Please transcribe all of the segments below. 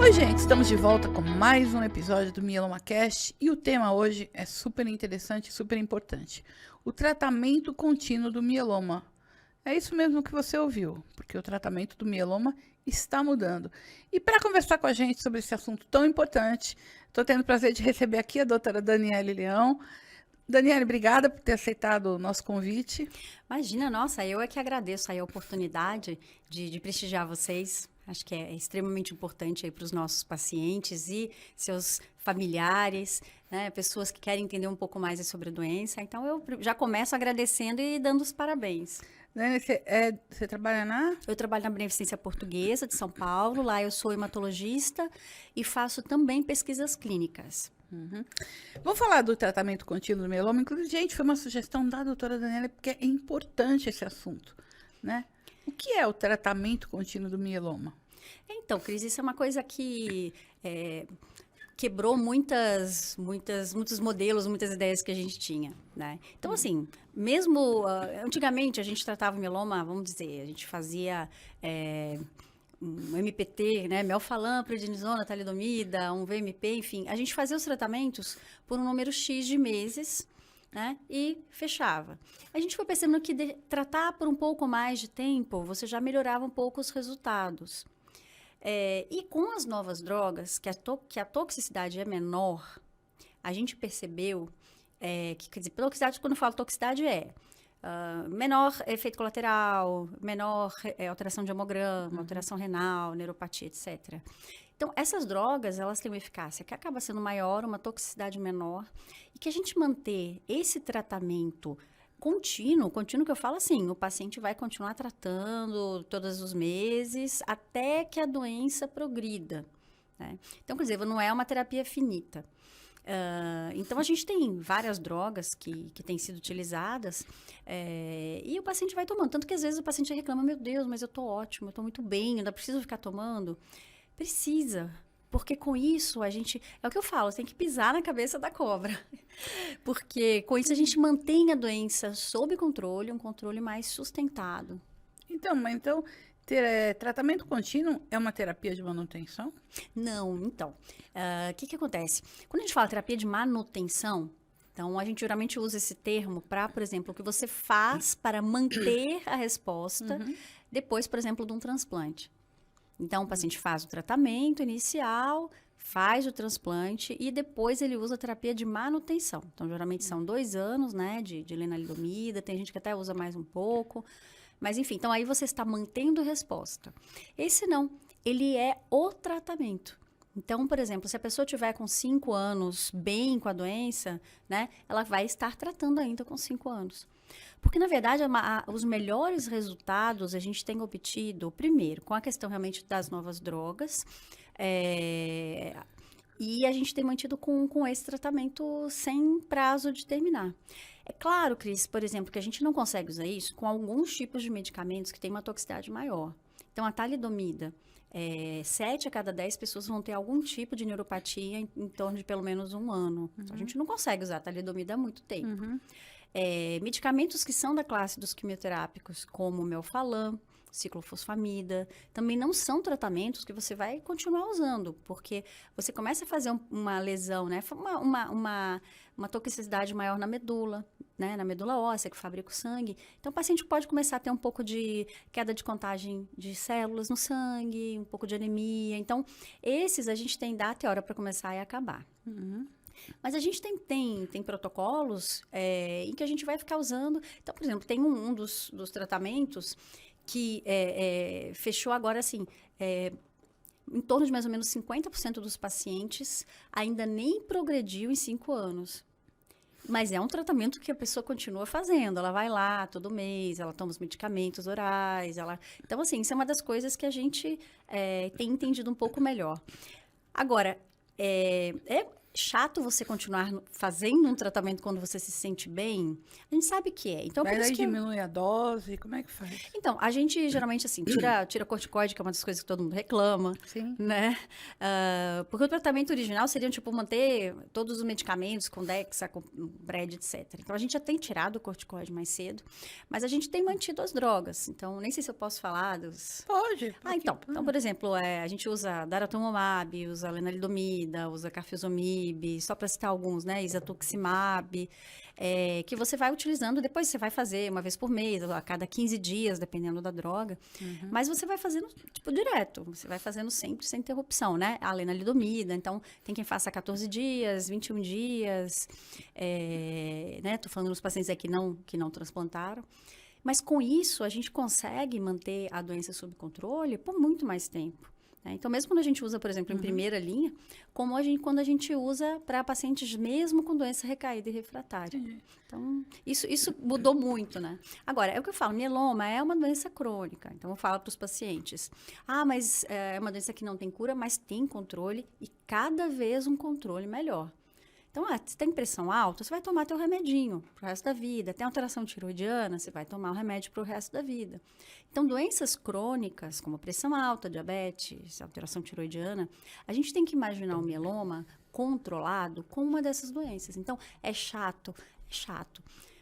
Oi, gente, estamos de volta com mais um episódio do Mieloma Cast e o tema hoje é super interessante e super importante. O tratamento contínuo do mieloma. É isso mesmo que você ouviu, porque o tratamento do mieloma está mudando. E para conversar com a gente sobre esse assunto tão importante, estou tendo o prazer de receber aqui a doutora Daniele Leão. Daniele, obrigada por ter aceitado o nosso convite. Imagina, nossa, eu é que agradeço aí a oportunidade de prestigiar vocês. Acho que é extremamente importante aí para os nossos pacientes e seus familiares, né, pessoas que querem entender um pouco mais sobre a doença. Então, eu já começo agradecendo e dando os parabéns. Daniele, você trabalha na... Eu trabalho na Beneficência Portuguesa de São Paulo, lá eu sou hematologista e faço também pesquisas clínicas. Uhum. Vamos falar do tratamento contínuo do mieloma. Inclusive, gente, foi uma sugestão da doutora Daniela, porque é importante esse assunto, né? O que é o tratamento contínuo do mieloma? Então, Cris, isso é uma coisa que quebrou muitos modelos, muitas ideias que a gente tinha, né? Então, assim, mesmo antigamente a gente tratava o mieloma, vamos dizer, a gente fazia um MPT, né, melphalan, prednisona, talidomida, um VMP, enfim, a gente fazia os tratamentos por um número X de meses, né, e fechava. A gente foi percebendo que tratar por um pouco mais de tempo, você já melhorava um pouco os resultados. E com as novas drogas, que a toxicidade é menor, a gente percebeu que, quer dizer, toxicidade, quando eu falo toxicidade, menor efeito colateral, menor alteração de hemograma, alteração renal, neuropatia, etc. Então, essas drogas, elas têm uma eficácia que acaba sendo maior, uma toxicidade menor, e que a gente manter esse tratamento contínuo que eu falo assim, o paciente vai continuar tratando todos os meses até que a doença progrida, né? Então, quer dizer, não é uma terapia finita. Então, a gente tem várias drogas que têm sido utilizadas e o paciente vai tomando. Tanto que, às vezes, o paciente reclama, meu Deus, mas eu tô ótimo, eu tô muito bem, ainda preciso ficar tomando. Precisa, porque com isso a gente... É o que eu falo, tem que pisar na cabeça da cobra. Porque com isso a gente mantém a doença sob controle, um controle mais sustentado. Então ter tratamento contínuo é uma terapia de manutenção? Não, então, o que acontece? Quando a gente fala terapia de manutenção, então a gente geralmente usa esse termo para, por exemplo, o que você faz para manter a resposta depois, por exemplo, de um transplante. Então, o paciente faz o tratamento inicial, faz o transplante e depois ele usa a terapia de manutenção. Então, geralmente são 2 anos, né, de lenalidomida, tem gente que até usa mais um pouco. Mas, enfim, então aí você está mantendo resposta. Esse não, ele é o tratamento. Então, por exemplo, se a pessoa tiver com 5 anos bem com a doença, né, ela vai estar tratando ainda com 5 anos. Porque, na verdade, os melhores resultados a gente tem obtido, primeiro, com a questão realmente das novas drogas, e a gente tem mantido com esse tratamento sem prazo de terminar. É claro, Cris, por exemplo, que a gente não consegue usar isso com alguns tipos de medicamentos que têm uma toxicidade maior. Então, a talidomida, 7 a cada 10 pessoas vão ter algum tipo de neuropatia em torno de pelo menos 1 ano. Então, a gente não consegue usar a talidomida há muito tempo. Medicamentos que são da classe dos quimioterápicos, como o melphalan, ciclofosfamida, também não são tratamentos que você vai continuar usando, porque você começa a fazer uma lesão, né? Uma toxicidade maior na medula, né? Na medula óssea, que fabrica o sangue. Então, o paciente pode começar a ter um pouco de queda de contagem de células no sangue, um pouco de anemia. Então, esses a gente tem data e hora para começar e acabar. Mas a gente tem protocolos em que a gente vai ficar usando. Então, por exemplo, tem um dos tratamentos que fechou agora, assim, em torno de mais ou menos 50% dos pacientes ainda nem progrediu em 5 anos. Mas é um tratamento que a pessoa continua fazendo. Ela vai lá todo mês, ela toma os medicamentos orais. Então, assim, isso é uma das coisas que a gente tem entendido um pouco melhor. Agora, chato você continuar fazendo um tratamento quando você se sente bem? A gente sabe que é. Então, por Mas isso aí que diminui a dose, como é que faz? então, a gente geralmente, assim, tira corticoide, que é uma das coisas que todo mundo reclama, Sim. né? Porque o tratamento original seria, tipo, manter todos os medicamentos com Dexa, com Bred, etc. Então, a gente já tem tirado o corticoide mais cedo, mas a gente tem mantido as drogas. Então, nem sei se eu posso falar dos... Pode. Então, por exemplo, a gente usa daratumumab, usa lenalidomida, usa carfilzomib, só para citar alguns, né? Isatuximab, que você vai utilizando, depois você vai fazer uma vez por mês, a cada 15 dias, dependendo da droga. Mas você vai fazendo, tipo, direto. Você vai fazendo sempre, sem interrupção, né? A lenalidomida, então, tem quem faça 14 dias, 21 dias, né? Tô falando dos pacientes aí que não transplantaram. Mas com isso, a gente consegue manter a doença sob controle por muito mais tempo. Né? Então, mesmo quando a gente usa, por exemplo, em primeira linha, como quando a gente usa para pacientes mesmo com doença recaída e refratária. Então, isso mudou muito, né? Agora, é o que eu falo, mieloma é uma doença crônica. Então, eu falo para os pacientes, mas é uma doença que não tem cura, mas tem controle e cada vez um controle melhor. Então, se tem pressão alta, você vai tomar teu remedinho pro resto da vida. Tem alteração tiroidiana, você vai tomar o remédio pro resto da vida. Então, doenças crônicas, como pressão alta, diabetes, alteração tiroidiana, a gente tem que imaginar o mieloma controlado com uma dessas doenças. Então, é chato.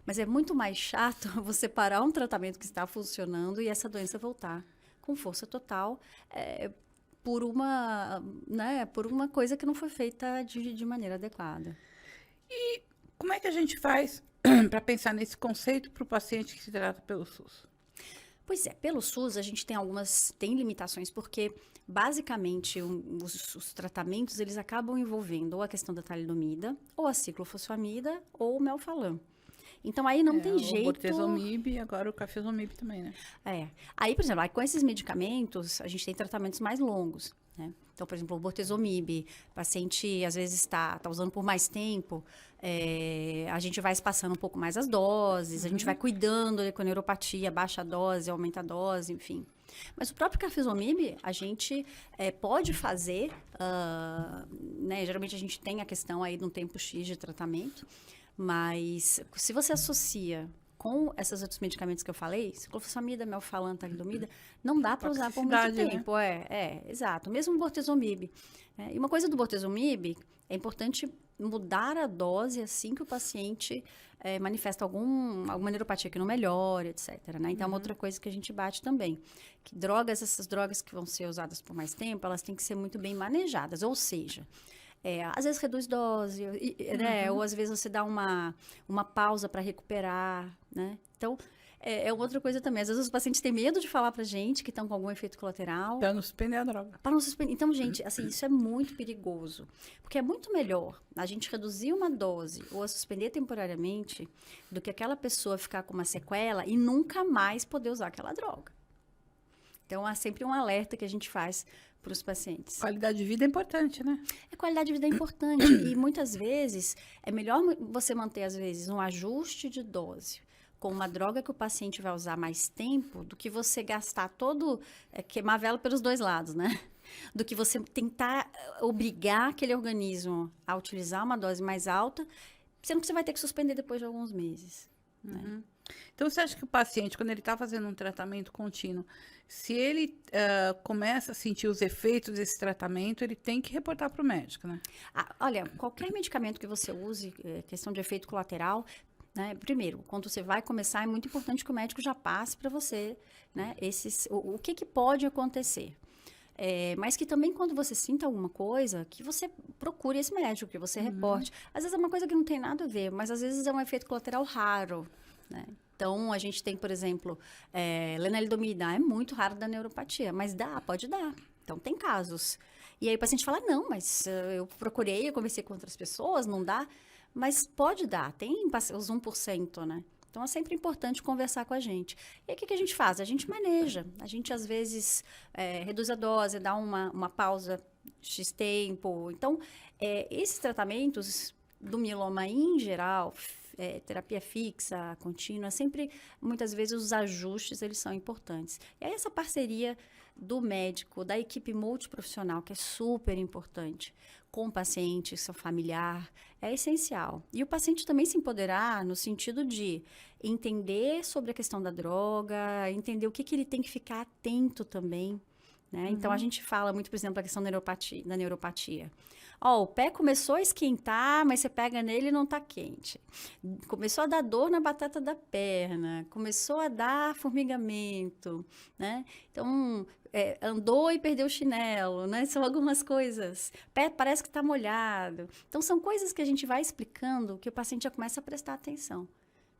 Mas é muito mais chato você parar um tratamento que está funcionando e essa doença voltar com força total, por uma coisa que não foi feita de maneira adequada. E como é que a gente faz para pensar nesse conceito para o paciente que se trata pelo SUS? Pois é, pelo SUS a gente tem limitações, porque basicamente os tratamentos eles acabam envolvendo ou a questão da talidomida, ou a ciclofosfamida, ou o melphalan. Então, aí não tem jeito... O bortezomib e agora o carfilzomib também, né? Aí, por exemplo, com esses medicamentos, a gente tem tratamentos mais longos, né? Então, por exemplo, o bortezomib, o paciente às vezes está usando por mais tempo, a gente vai espaçando um pouco mais as doses, a gente vai cuidando com a neuropatia, baixa a dose, aumenta a dose, enfim. Mas o próprio carfilzomib, a gente pode fazer, né? Geralmente a gente tem a questão aí de um tempo X de tratamento, mas se você associa com esses outros medicamentos que eu falei, ciclofosfamida, melphalan, talidomida, não dá para usar por muito tempo. Né? Exato. Mesmo o bortezomib. E uma coisa do bortezomib, é importante mudar a dose assim que o paciente manifesta alguma neuropatia que não melhora, etc. Né? Então, é uma outra coisa que a gente bate também. Que essas drogas que vão ser usadas por mais tempo, elas têm que ser muito bem manejadas. Ou seja... às vezes reduz dose, né? Ou às vezes você dá uma pausa para recuperar, né? Então, é outra coisa também. Às vezes os pacientes têm medo de falar pra gente que estão com algum efeito colateral. Para não suspender a droga. Para não suspender. Então, gente, assim, isso é muito perigoso. Porque é muito melhor a gente reduzir uma dose ou a suspender temporariamente do que aquela pessoa ficar com uma sequela e nunca mais poder usar aquela droga. Então, há sempre um alerta que a gente faz para os pacientes. Qualidade de vida é importante, né? A qualidade de vida é importante e muitas vezes é melhor você manter, às vezes, um ajuste de dose com uma droga que o paciente vai usar mais tempo do que você gastar queimar a vela pelos dois lados, né? Do que você tentar obrigar aquele organismo a utilizar uma dose mais alta, sendo que você vai ter que suspender depois de alguns meses. Né? Então, você acha que o paciente, quando ele está fazendo um tratamento contínuo, se ele começa a sentir os efeitos desse tratamento, ele tem que reportar para o médico, né? Olha, qualquer medicamento que você use, questão de efeito colateral, né? Primeiro, quando você vai começar, é muito importante que o médico já passe para você, né? O que pode acontecer. Mas que também quando você sinta alguma coisa, que você procure esse médico, que você reporte. Às vezes é uma coisa que não tem nada a ver, mas às vezes é um efeito colateral raro, né? Então, a gente tem, por exemplo, lenalidomida, é muito raro da neuropatia, mas pode dar. Então, tem casos. E aí o paciente fala, não, mas eu procurei, eu conversei com outras pessoas, não dá. Mas pode dar, tem os 1%, né? Então, é sempre importante conversar com a gente. E aí, o que a gente faz? A gente maneja. A gente, às vezes, reduz a dose, dá uma pausa X tempo. Então, esses tratamentos do mieloma em geral, terapia fixa, contínua, sempre, muitas vezes, os ajustes, eles são importantes. E aí, essa parceria do médico, da equipe multiprofissional, que é super importante, com o paciente, seu familiar, é essencial. E o paciente também se empoderar no sentido de entender sobre a questão da droga, entender o que ele tem que ficar atento também, né? Então, a gente fala muito, por exemplo, da questão da neuropatia. Ó, o pé começou a esquentar, mas você pega nele e não tá quente. Começou a dar dor na batata da perna, começou a dar formigamento, né? Então, andou e perdeu o chinelo, né? São algumas coisas. Pé parece que tá molhado. Então, são coisas que a gente vai explicando que o paciente já começa a prestar atenção.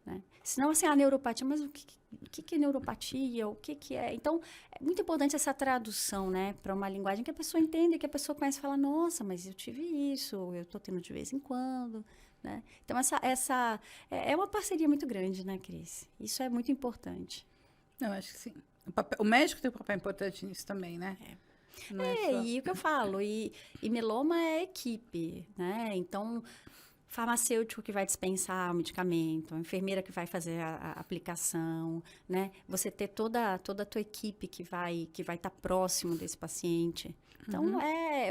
Né? Senão, assim, a neuropatia, mas o que é neuropatia? O que é? Então, é muito importante essa tradução, né? Para uma linguagem que a pessoa entenda, que a pessoa comece a falar, nossa, mas eu tive isso, eu tô tendo de vez em quando, né? Então, essa é uma parceria muito grande, né, Cris? Isso é muito importante. Eu acho que sim. O médico tem um papel importante nisso também, né? Não só... E o que eu falo, e mieloma é equipe, né? Então, farmacêutico que vai dispensar o medicamento, a enfermeira que vai fazer a aplicação, né? Você ter toda a tua equipe que vai estar próximo desse paciente. Então,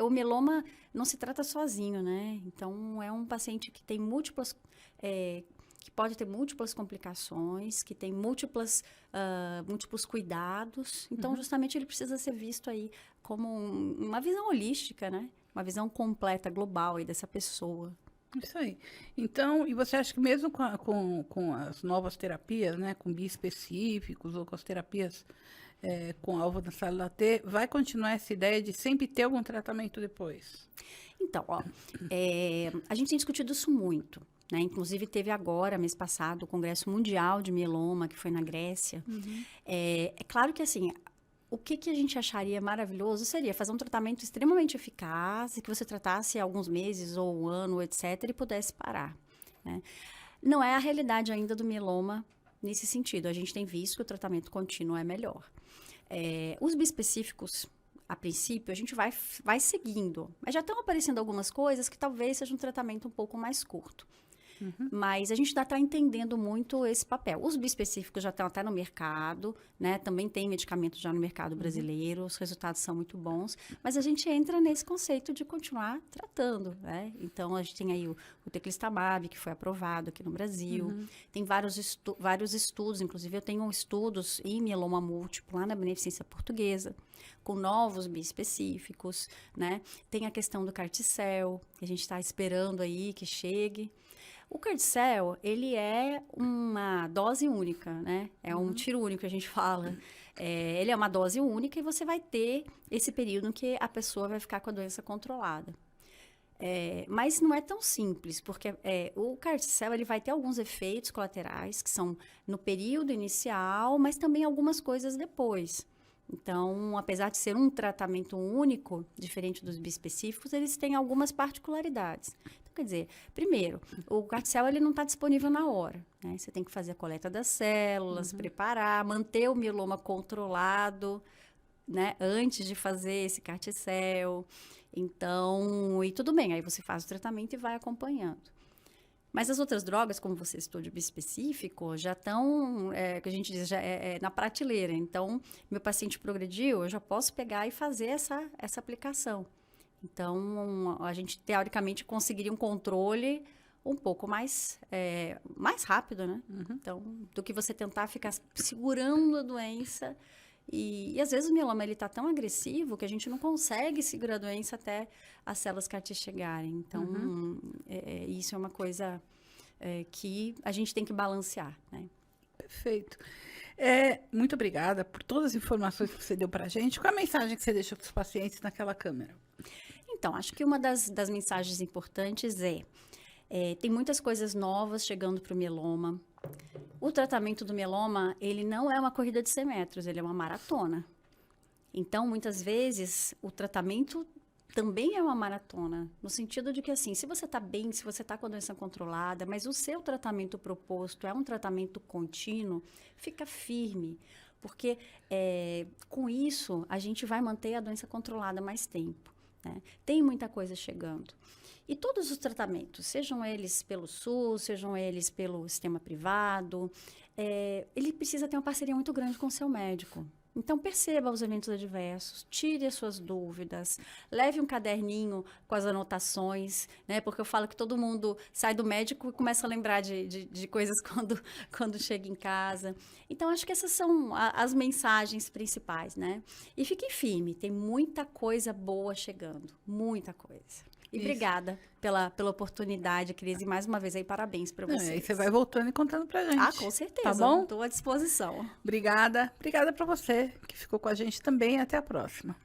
o mieloma não se trata sozinho, né? Então, é um paciente que tem que pode ter múltiplas complicações, que tem múltiplos cuidados. Então, justamente, ele precisa ser visto aí como uma visão holística, né? Uma visão completa, global aí dessa pessoa. Isso aí. Então, e você acha que mesmo com as novas terapias, né, com biespecíficos ou com as terapias com alvo da célula T, vai continuar essa ideia de sempre ter algum tratamento depois? Então, a gente tem discutido isso muito, né? Inclusive, teve agora, mês passado, o Congresso Mundial de Mieloma, que foi na Grécia. É claro que, assim, o que a gente acharia maravilhoso seria fazer um tratamento extremamente eficaz e que você tratasse alguns meses ou um ano, etc., e pudesse parar, né? Não é a realidade ainda do mieloma nesse sentido. A gente tem visto que o tratamento contínuo é melhor. Os bispecíficos, a princípio, a gente vai seguindo. Mas já estão aparecendo algumas coisas que talvez seja um tratamento um pouco mais curto. Mas a gente ainda está entendendo muito esse papel. Os bispecíficos já estão até no mercado, né? Também tem medicamentos já no mercado brasileiro, os resultados são muito bons, mas a gente entra nesse conceito de continuar tratando, né? Então, a gente tem aí o teclistamab, que foi aprovado aqui no Brasil, tem vários estudos, inclusive eu tenho estudos em mieloma múltiplo lá na Beneficência Portuguesa, com novos bispecíficos, né? Tem a questão do Carticel, que a gente está esperando aí que chegue. O Carticel, ele é uma dose única, né? É um tiro único que a gente fala. Ele é uma dose única e você vai ter esse período em que a pessoa vai ficar com a doença controlada. Mas não é tão simples, porque o Carticel, ele vai ter alguns efeitos colaterais, que são no período inicial, mas também algumas coisas depois. Então, apesar de ser um tratamento único, diferente dos bispecíficos, eles têm algumas particularidades. Então, quer dizer, primeiro, o Carticel ele não está disponível na hora, né? Você tem que fazer a coleta das células, preparar, manter o mieloma controlado, né? Antes de fazer esse Carticel. Então, e tudo bem, aí você faz o tratamento e vai acompanhando. Mas as outras drogas, como você citou de bispecífico, já estão, que a gente diz, já na prateleira. Então, meu paciente progrediu, eu já posso pegar e fazer essa aplicação. Então, a gente, teoricamente, conseguiria um controle um pouco mais rápido, né? Então, do que você tentar ficar segurando a doença. E às vezes o mieloma está tão agressivo que a gente não consegue segurar a doença até as células CAR-T chegarem. Então, isso é uma coisa que a gente tem que balancear, né? Perfeito. Muito obrigada por todas as informações que você deu para a gente. Qual a mensagem que você deixou para os pacientes naquela câmera? Então, acho que uma das mensagens importantes tem muitas coisas novas chegando para o mieloma. O tratamento do mieloma, ele não é uma corrida de 100 metros, ele é uma maratona. Então, muitas vezes, o tratamento também é uma maratona, no sentido de que, assim, se você está bem, se você está com a doença controlada, mas o seu tratamento proposto é um tratamento contínuo, fica firme, porque com isso, a gente vai manter a doença controlada mais tempo, né? Tem muita coisa chegando. E todos os tratamentos, sejam eles pelo SUS, sejam eles pelo sistema privado, ele precisa ter uma parceria muito grande com o seu médico, Então, perceba os eventos adversos, tire as suas dúvidas, leve um caderninho com as anotações, né? Porque eu falo que todo mundo sai do médico e começa a lembrar de coisas quando chega em casa. Então, acho que essas são as mensagens principais, né? E fique firme, tem muita coisa boa chegando, muita coisa. E obrigada pela oportunidade, Cris, e mais uma vez aí, parabéns para vocês. Aí você vai voltando e contando pra gente. Ah, com certeza. Tá bom? Estou à disposição. Obrigada. Obrigada pra você que ficou com a gente também. Até a próxima.